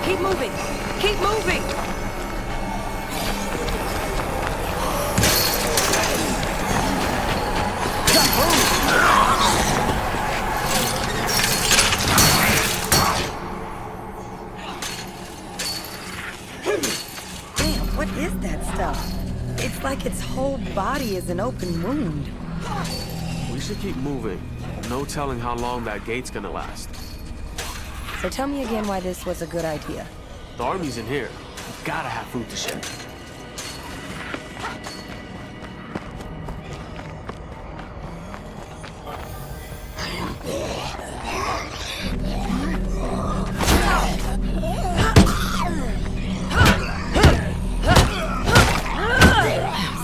Keep moving! Keep moving! Damn, what is that stuff? It's like its whole body is an open wound. We should keep moving. No telling how long that gate's gonna last. So tell me again why this was a good idea. The army's in here. We've gotta have food to share.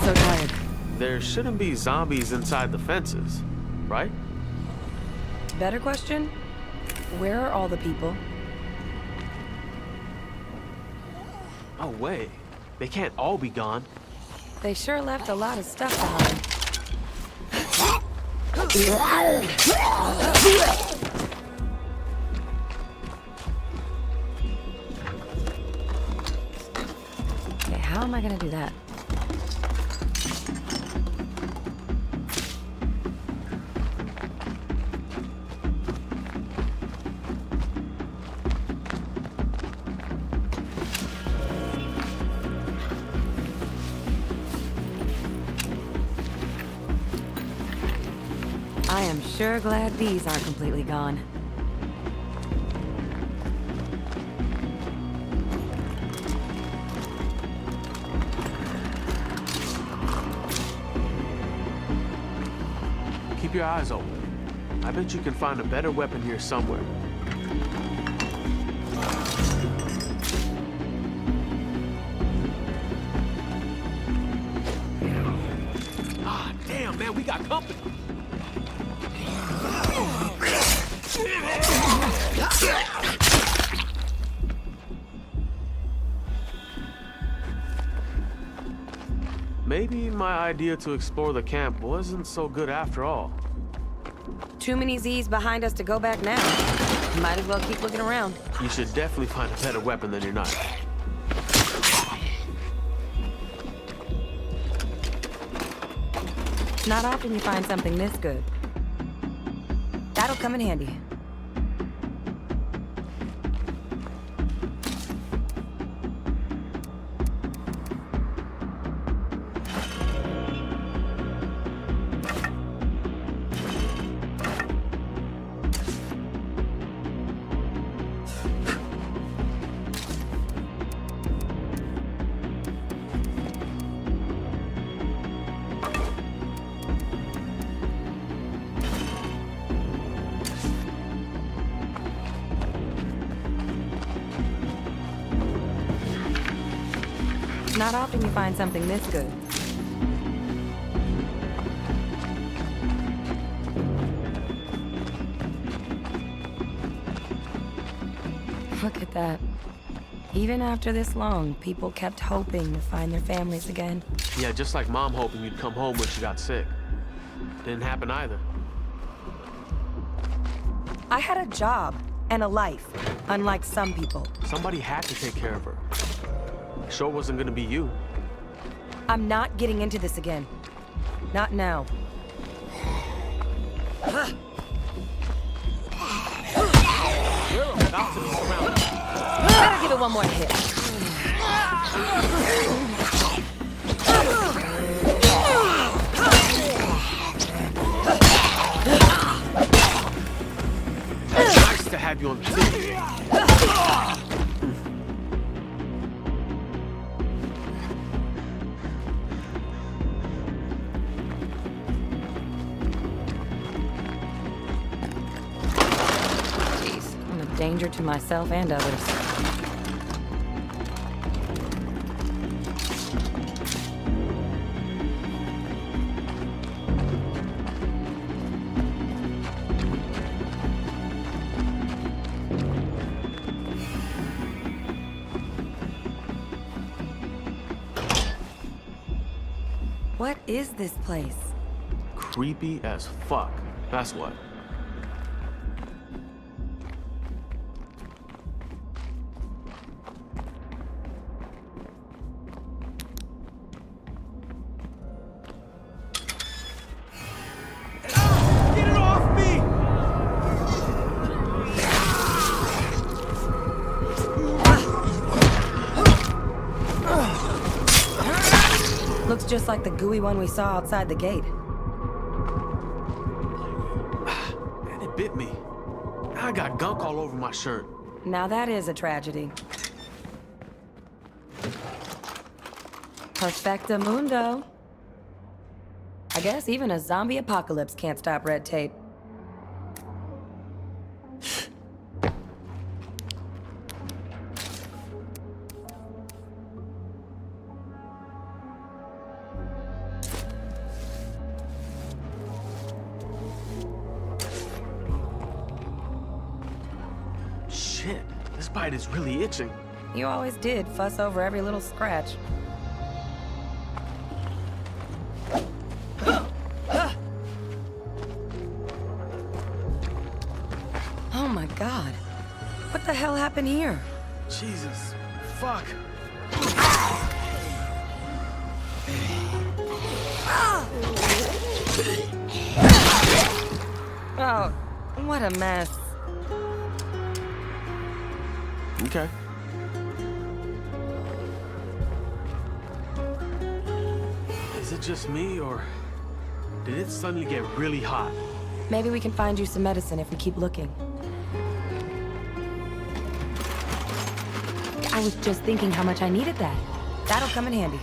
So tired. There shouldn't be zombies inside the fences, right? Better question? Where are all the people? No way. They can't all be gone. They sure left a lot of stuff behind. Okay, how am I gonna do that? I am sure glad these aren't completely gone. Keep your eyes open. I bet you can find a better weapon here somewhere. Ah, damn, man, we got company. Maybe my idea to explore the camp wasn't so good after all. Too many Z's behind us to go back now. Might as well keep looking around. You should definitely find a better weapon than your knife. Not often you find something this good. That'll come in handy. Not often you find something this good. Look at that. Even after this long, people kept hoping to find their families again. Yeah, just like Mom hoping you'd come home when she got sick. Didn't happen either. I had a job and a life, unlike some people. Somebody had to take care of her. Sure wasn't gonna be you. I'm not getting into this again. Not now. We're about to be surrounded. Better give it one more hit. Nice to have you on the team. Danger to myself and others. What is this place? Creepy as fuck. That's what. just like the gooey one we saw outside the gate. Man, it bit me. I got gunk all over my shirt. Now that is a tragedy. Perfecto mundo. I guess even a zombie apocalypse can't stop red tape. Shit, this bite is really itching. You always did fuss over every little scratch. Oh my God. What the hell happened here? Jesus. Fuck. Oh, what a mess. Okay. Is it just me, or did it suddenly get really hot? Maybe we can find you some medicine if we keep looking. I was just thinking how much I needed that. That'll come in handy.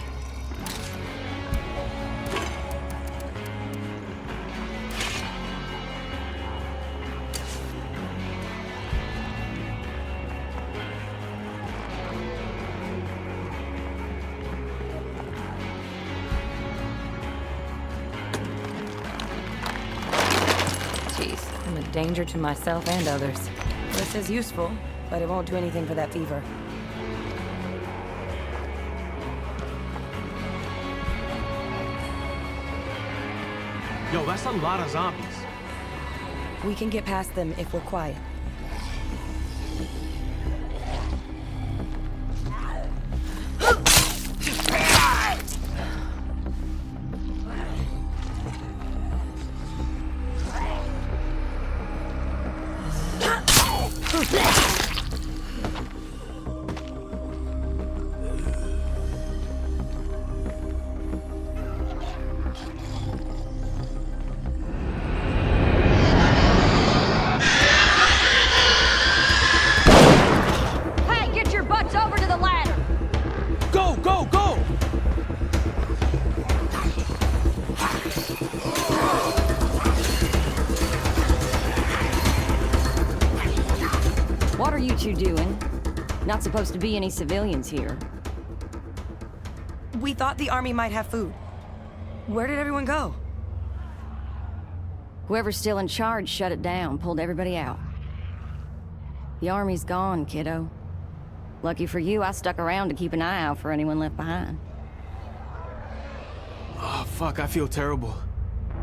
Jeez, I'm a danger to myself and others. This is useful, but it won't do anything for that fever. Yo, that's a lot of zombies. We can get past them if we're quiet. What are you two doing? Not supposed to be any civilians here. We thought the army might have food. Where did everyone go? Whoever's still in charge shut it down, pulled everybody out. The army's gone, kiddo. Lucky for you, I stuck around to keep an eye out for anyone left behind. Oh, fuck, I feel terrible.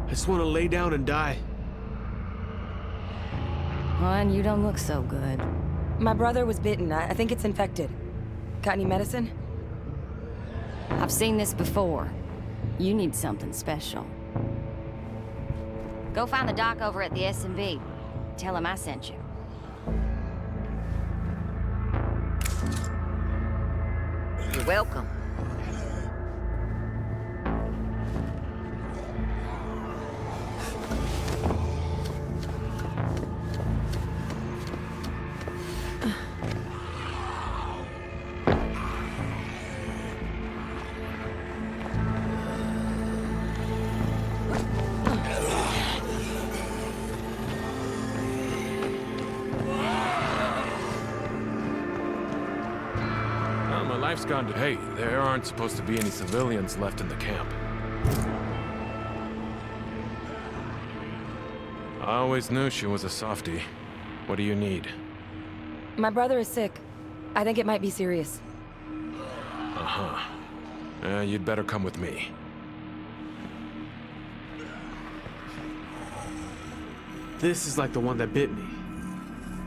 I just want to lay down and die. Well, and you don't look so good. My brother was bitten. I think it's infected. Got any medicine? I've seen this before. You need something special. Go find the doc over at the S&B. Tell him I sent you. You're welcome. Life's gone to... Hey, there aren't supposed to be any civilians left in the camp. I always knew she was a softie. What do you need? My brother is sick. I think it might be serious. Uh-huh. You'd better come with me. This is like the one that bit me.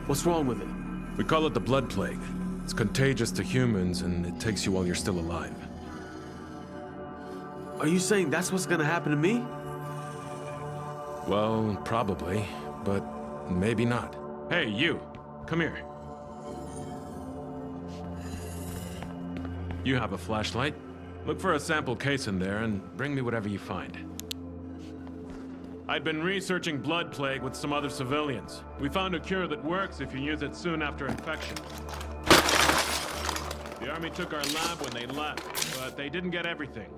What's wrong with it? We call it the blood plague. It's contagious to humans, and it takes you while you're still alive. Are you saying that's what's gonna happen to me? Well, probably, but maybe not. Hey, you! Come here. You have a flashlight? Look for a sample case in there and bring me whatever you find. I'd been researching blood plague with some other civilians. We found a cure that works if you use it soon after infection. The army took our lab when they left, but they didn't get everything.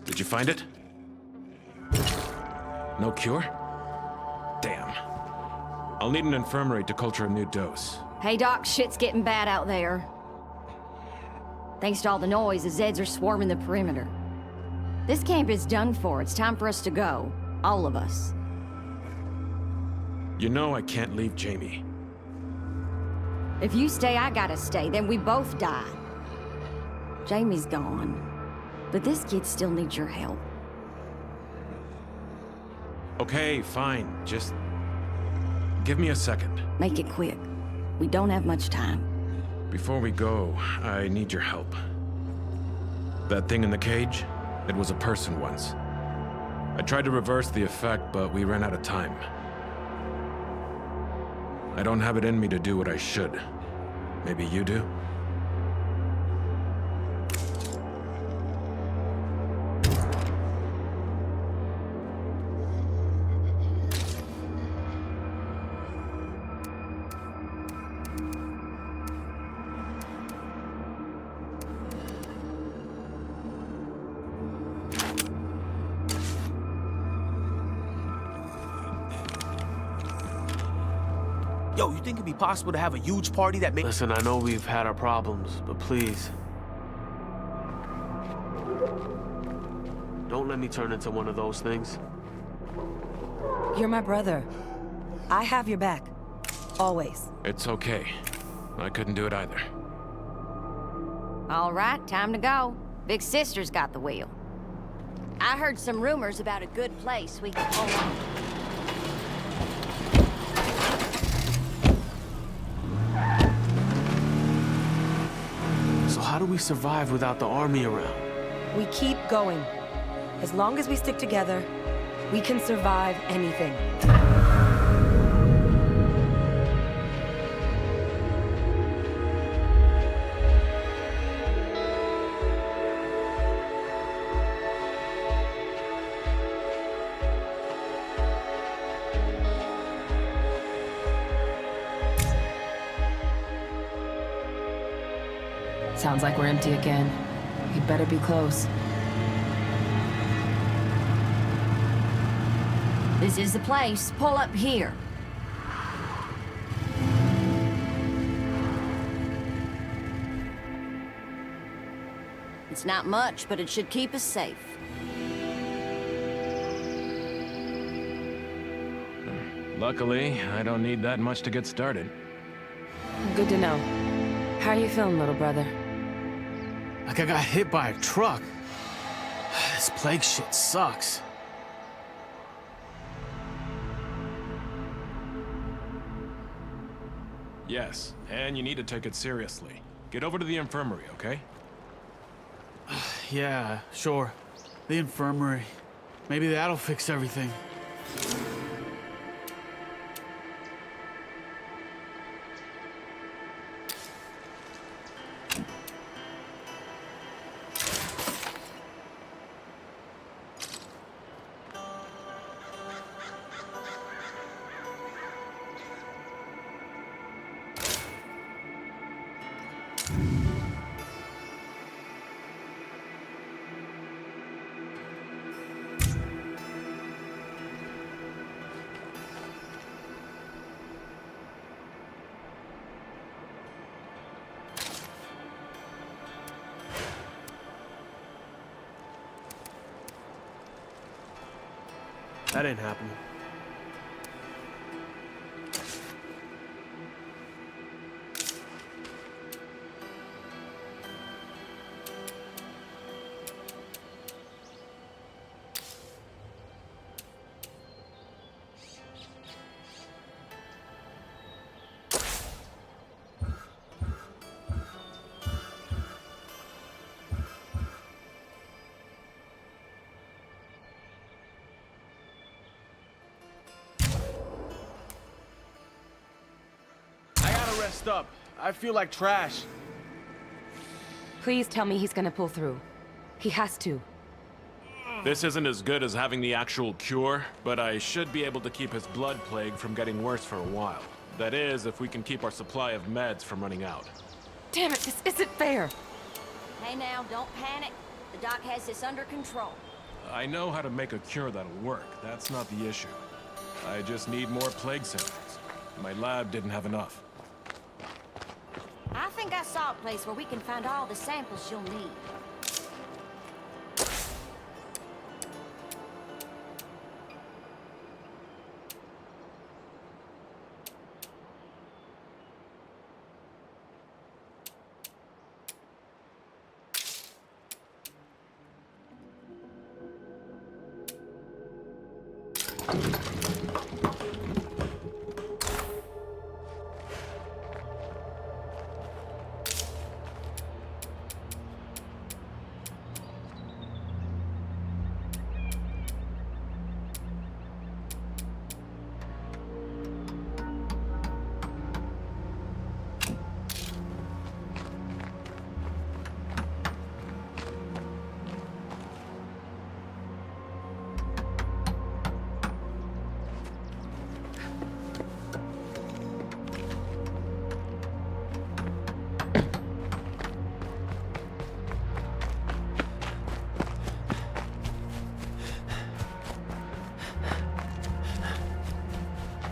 Did you find it? No cure? Damn. I'll need an infirmary to culture a new dose. Hey, Doc, shit's getting bad out there. Thanks to all the noise, the Zeds are swarming the perimeter. This camp is done for. It's time for us to go. All of us. You know I can't leave Jamie. If you stay, I gotta stay. Then we both die. Jamie's gone. But this kid still needs your help. Okay, fine. Just give me a second. Make it quick. We don't have much time. Before we go, I need your help. That thing in the cage? It was a person once. I tried to reverse the effect, but we ran out of time. I don't have it in me to do what I should. Maybe you do? Yo, you think it'd be possible to have a huge party that makes... Listen, I know we've had our problems, but please. Don't let me turn into one of those things. You're my brother. I have your back. Always. It's okay. I couldn't do it either. All right, time to go. Big Sister's got the wheel. I heard some rumors about a good place we can hold on. So how do we survive without the army around? We keep going. As long as we stick together, we can survive anything. Sounds like we're empty again. We'd better be close. This is the place. Pull up here. It's not much, but it should keep us safe. Luckily, I don't need that much to get started. Good to know. How are you feeling, little brother? Like I got hit by a truck. This plague shit sucks. Yes, and you need to take it seriously. Get over to the infirmary, okay? Yeah, sure. The infirmary. Maybe that'll fix everything. That ain't happening. messed up. I feel like trash. Please tell me he's gonna pull through. He has to. This isn't as good as having the actual cure, but I should be able to keep his blood plague from getting worse for a while. That is, if we can keep our supply of meds from running out. Damn it, this isn't fair. Hey now, don't panic. The doc has this under control. I know how to make a cure that'll work. That's not the issue. I just need more plague samples. My lab didn't have enough. I think I saw a place where we can find all the samples you'll need.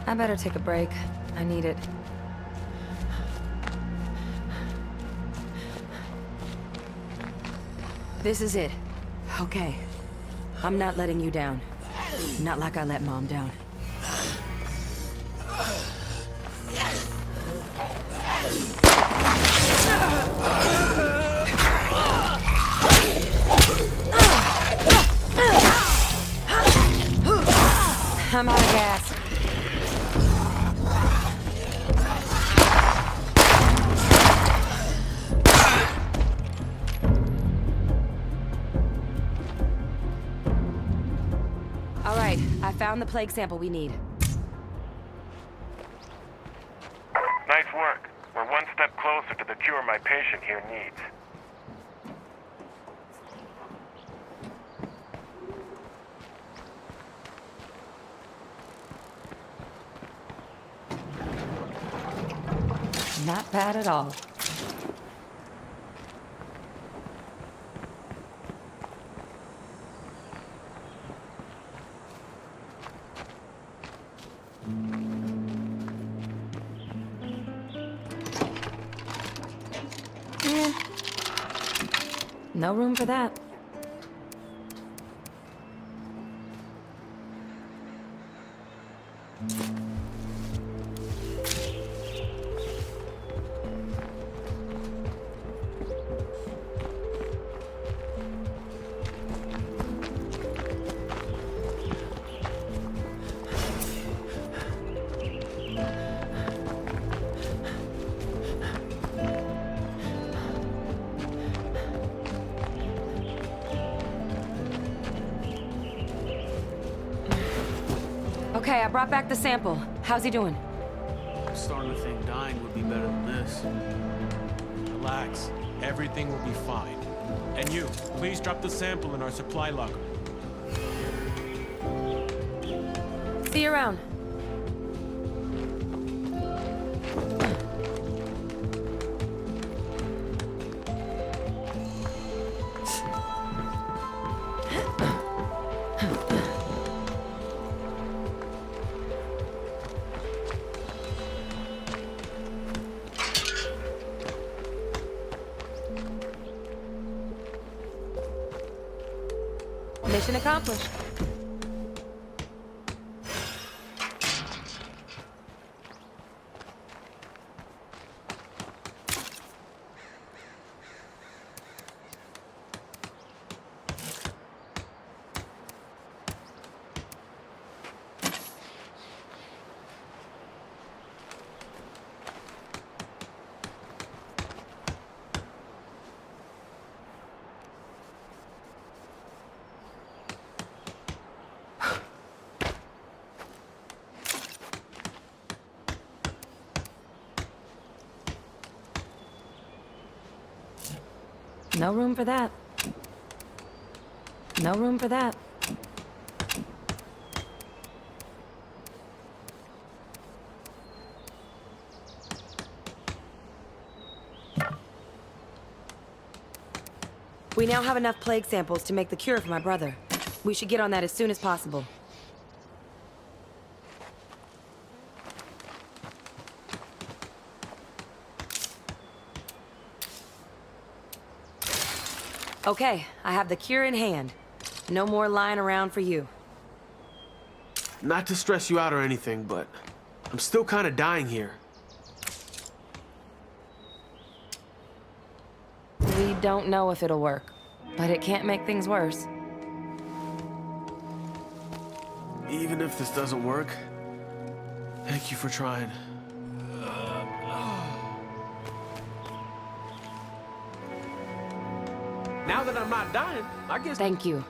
I better take a break. I need it. This is it. Okay. I'm not letting you down. Not like I let Mom down. I'm out of gas. All right, I found the plague sample we need. Nice work. We're one step closer to the cure my patient here needs. Not bad at all. No room for that. Okay, I brought back the sample. How's he doing? I'm starting to think dying would be better than this. Relax. Everything will be fine. And you, please drop the sample in our supply locker. See you around. Mission accomplished. No room for that. No room for that. We now have enough plague samples to make the cure for my brother. We should get on that as soon as possible. Okay, I have the cure in hand. No more lying around for you. Not to stress you out or anything, but I'm still kind of dying here. We don't know if it'll work, but it can't make things worse. Even if this doesn't work, thank you for trying. Now that I'm not dying, I guess... Thank you.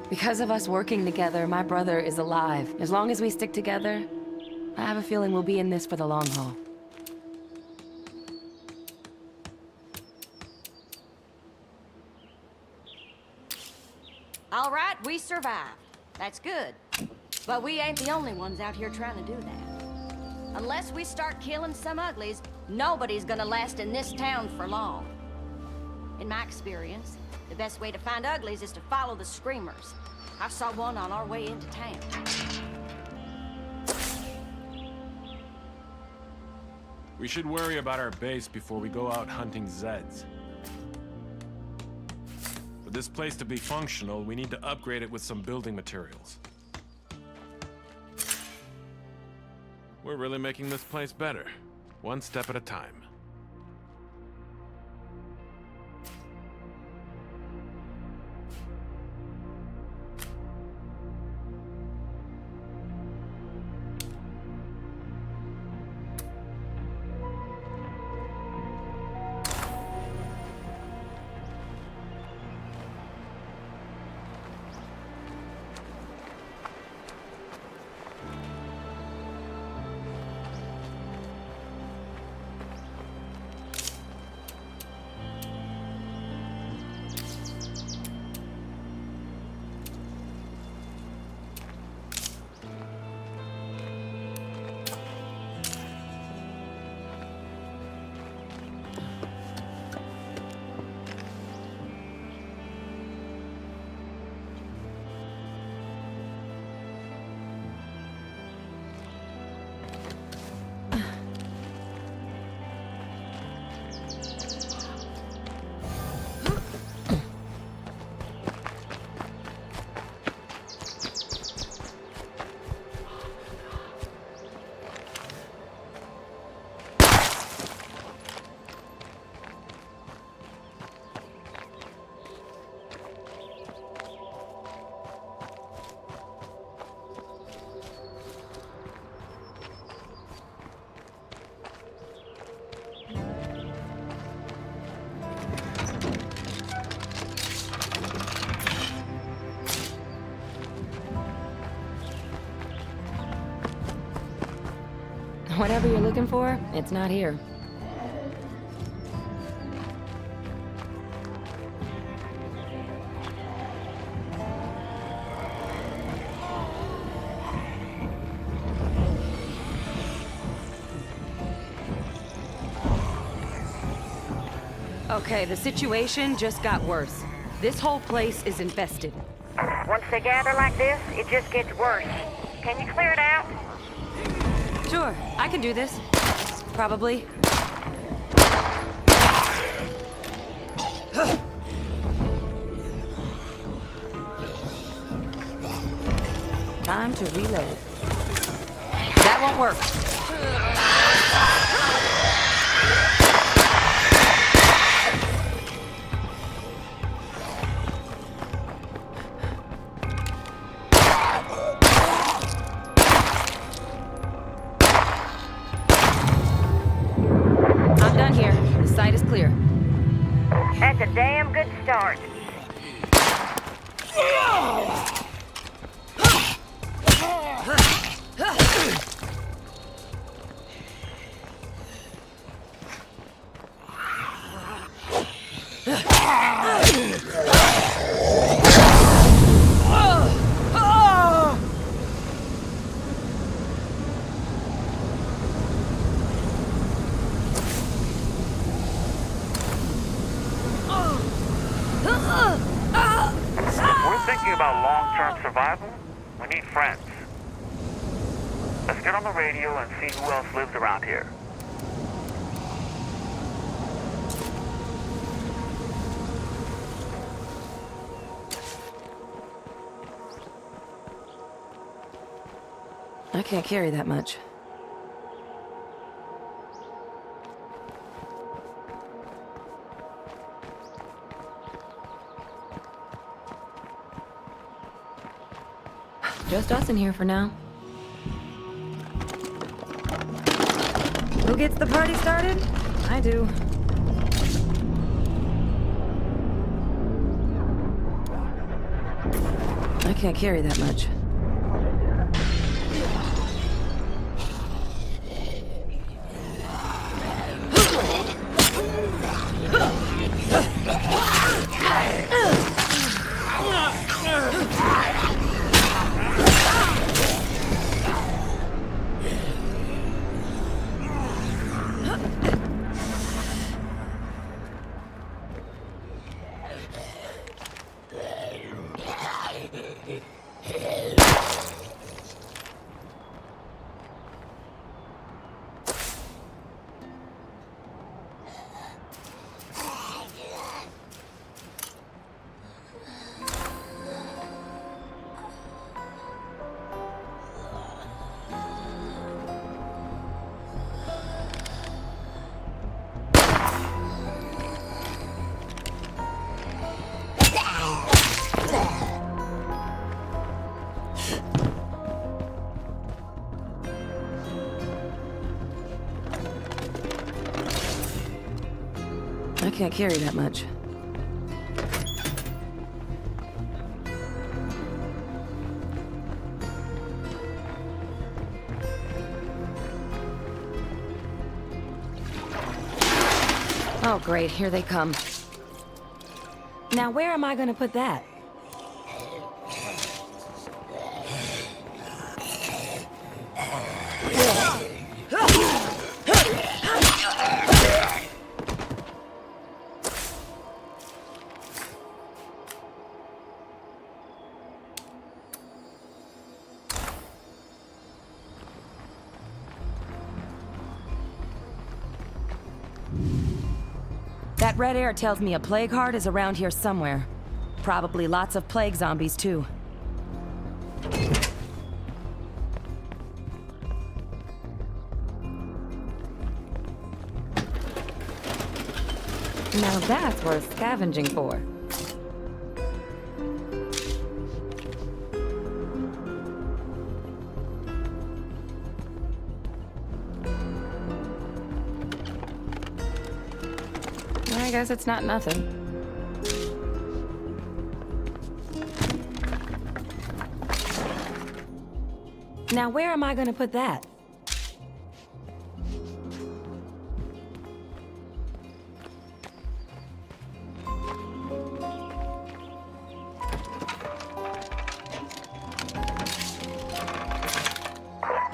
Because of us working together, my brother is alive. As long as we stick together, I have a feeling we'll be in this for the long haul. All right, we survived. That's good. But we ain't the only ones out here trying to do that. Unless we start killing some uglies, nobody's gonna last in this town for long. In my experience, the best way to find uglies is to follow the screamers. I saw one on our way into town. We should worry about our base before we go out hunting Zeds. For this place to be functional, we need to upgrade it with some building materials. We're really making this place better, one step at a time. Whatever you're looking for, it's not here. Okay, the situation just got worse. This whole place is infested. Once they gather like this, it just gets worse. Can you clear it out? Sure, I can do this. Probably. Time to reload. That won't work. I'm done here. The site is clear. That's a damn good start. want survival? We need friends. Let's get on the radio and see who else lives around here. I can't carry that much. Just us in here for now. Who gets the party started? I do. I can't carry that much. I can't carry that much. Oh, great, here they come. Now, where am I gonna put that? That red air tells me a plague heart is around here somewhere. Probably lots of plague zombies, too. Now that's worth scavenging for. I guess it's not nothing. Now, where am I gonna put that?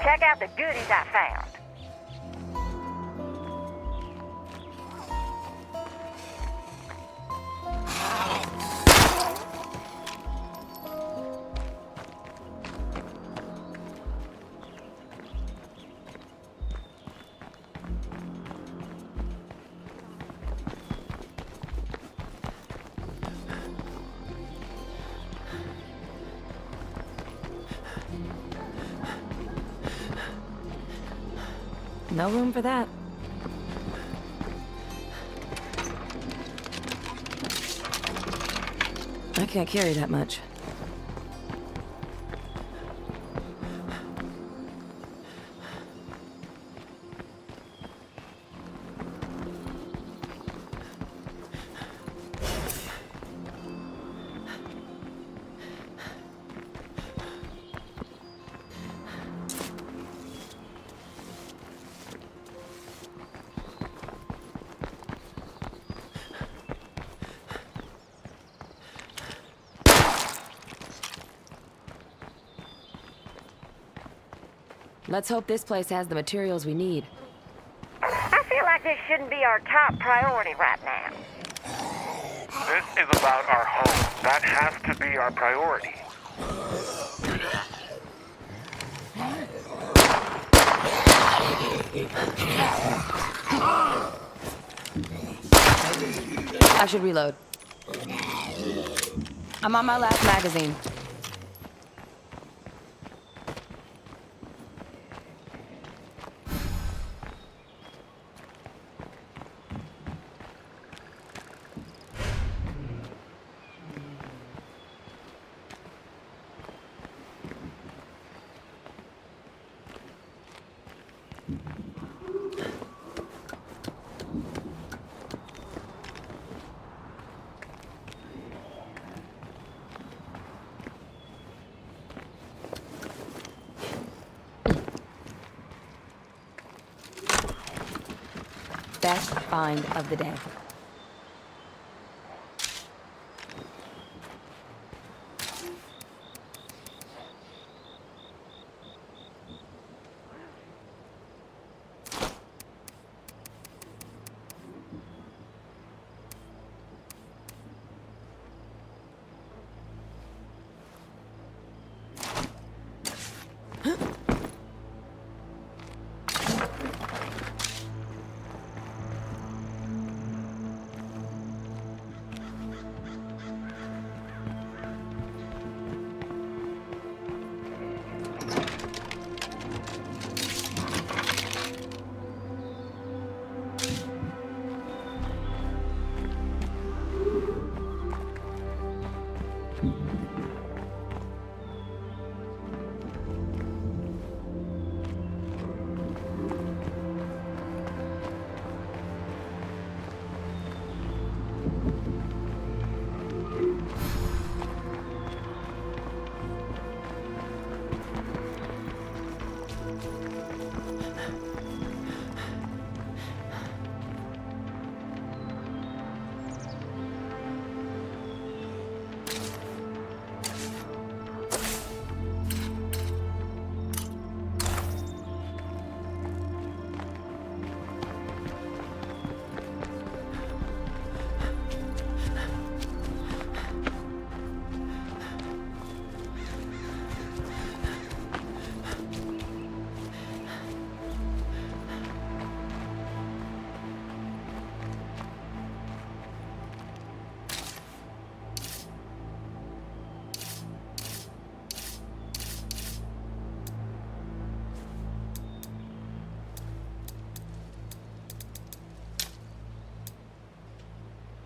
Check out the goodies I found. No room for that. I can't carry that much. Let's hope this place has the materials we need. I feel like this shouldn't be our top priority right now. This is about our home. That has to be our priority. I should reload. I'm on my last magazine. Best find of the day.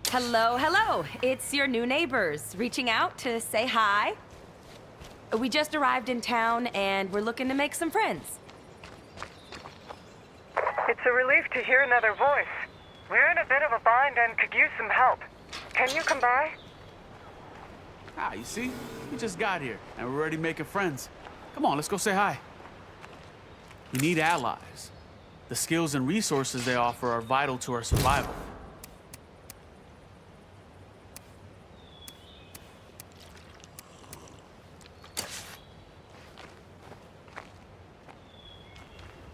Hello, hello. It's your new neighbors reaching out to say hi. We just arrived in town and we're looking to make some friends. It's a relief to hear another voice. We're in a bit of a bind and could use some help. Can you come by? Ah, you see? We just got here, and we're already making friends. Come on, let's go say hi. We need allies. The skills and resources they offer are vital to our survival.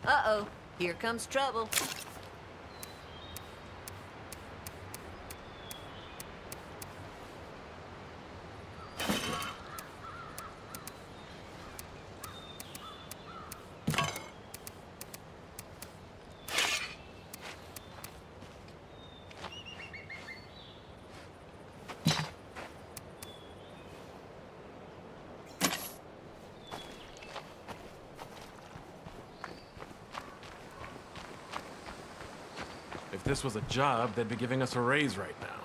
Uh-oh, here comes trouble. If this was a job, they'd be giving us a raise right now.